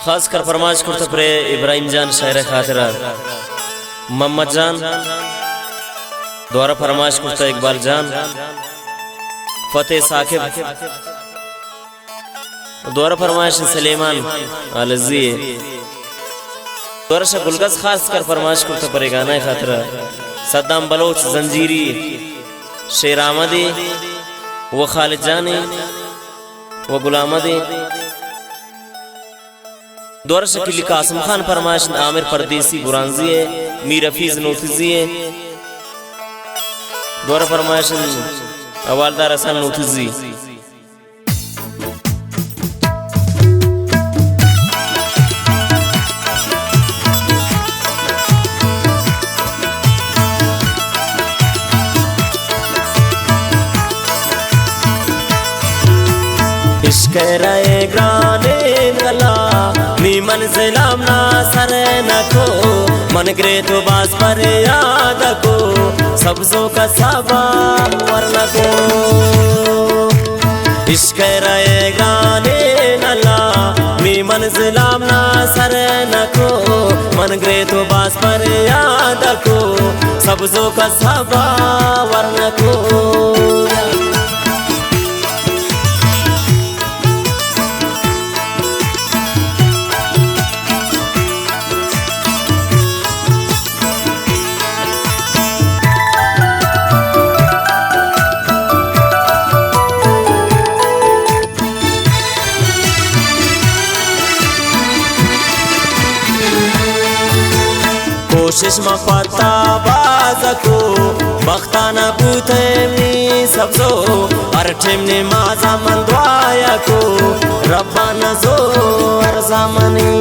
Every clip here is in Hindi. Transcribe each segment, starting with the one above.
खास कर फरमाइश करते प्रे इब्राहिम जान शायर खातिरा मोहम्मद जान द्वारा फरमाइश करता इकबाल जान फतेह साकिब द्वारा फरमाइश सलेमान अलजी द्वारा शगुलगज खास कर फरमाइश करता परे गाना खातिरा सद्दाम बलोच जंजीरी शेर आमदी व खालिद जानी व गुलामदी द्वारा शकील कासिम खान फरमाइश आमिर परदेसी बुरानजी है मीर हफीज नोतिजी है द्वारा फरमाइश अवालदार हसन नोतिजी इश्क रहे ग्राने नला मी मंजिलाम ना सर न को मन ग्रे तो बास पर याद को सब्जों का साबा वरन को इश्क रहे ग्राने नला मी मंजिलाम ना सर न को मन ग्रे तो बास पर याद को सब्जों का साबा वरन को कोशिश में पता बाज को बख्ताना पूते मी सबजो अरठेम ने माजा मंदवाया को रब्बाना जो अरजामनी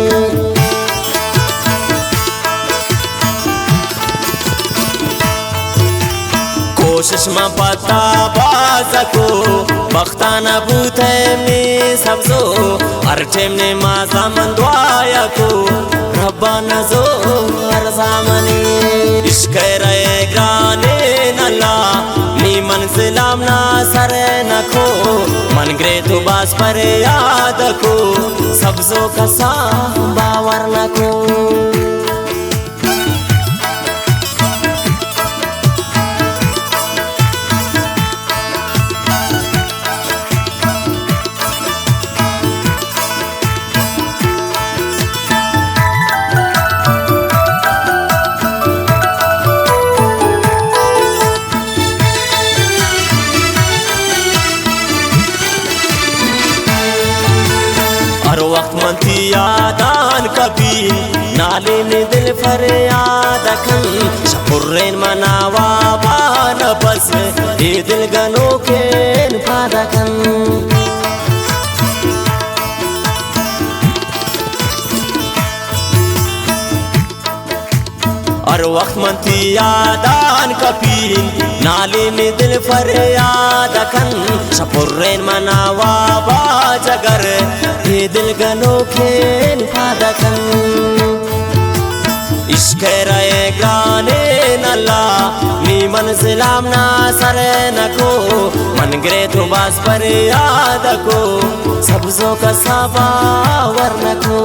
कोशिश में पता बाज को बख्ताना पूते मी सबजो अरठेम ने माजा मंदवाया को रब्बाना जो अरजामनी इश्क रहे ग्राने नला मी मंजिलाम ना सर न को मन ग्रे तो बास पर याद को सब्जों का बावर न को वक्त मंती यादान कभी नाले ने दिल पर याद खन शपुर्रेन मनावा बान बस ये दिल गनो के फादकन और वक्त मंती यादान कभी नाले में दिल पर याद खन शपुर्रेन मनावा बाजगर ये दिल गनो खेन फादकन इश्क रहे गाने नला मी मंजिलाम ना सर न को मन ग्रे तो बास पर याद को सब्जों का साबा वरन को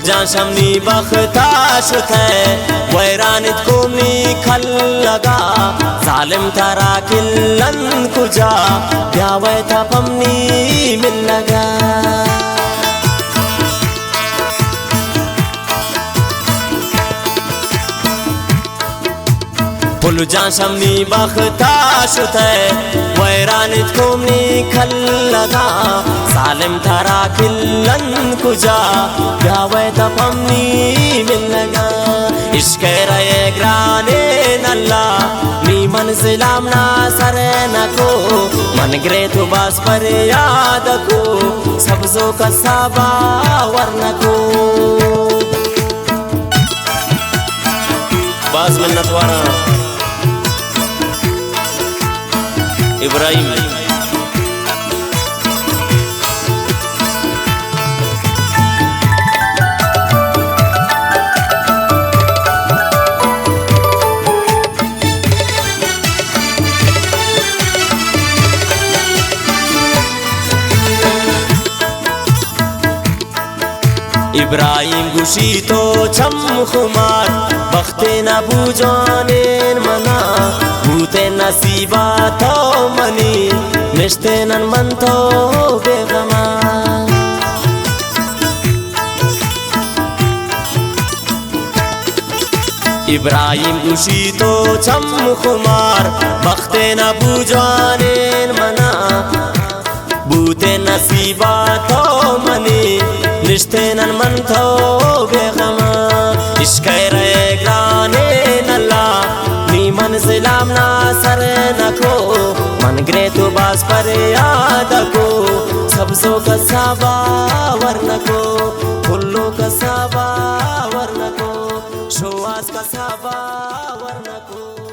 जान शमनी बख्ताश थे वैरानित को मी खल लगा जालिम तारा किल्लन कुजा ब्यावे था पमनी मिल लगा पुल जान शमनी बख्ताश थे वैरानित को मी खल लगा सालिम थारा किल्लन कुजा ब्यावे तपमनी मिल लगा इश्क रहे ग्राने नला मी मंजिलाम ना सर न को मन ग्रे तो बास पर याद को सब्जों का साबा वरन को मिन्नत वारा इब्राहिम इब्राहिम गुशी तो छम खुमार बख्ते न बूजानेन मना भूते नसीबा तो मनी निश्ते नन मन तो बेगमा इब्राहिम गुशी तो छम खुमार बख्ते न बूजानेन मना भूते नसीबा तो मनी रिश्ते नन मन थो बेगमा इश्क़े रेगराने नल्ला नी मंजिलाम ना सर नको मन ग्रे तो बास पर याद को सबसो का साबा वरन को फुल्लो का साबा वरन को शोआस का साबा वरन को।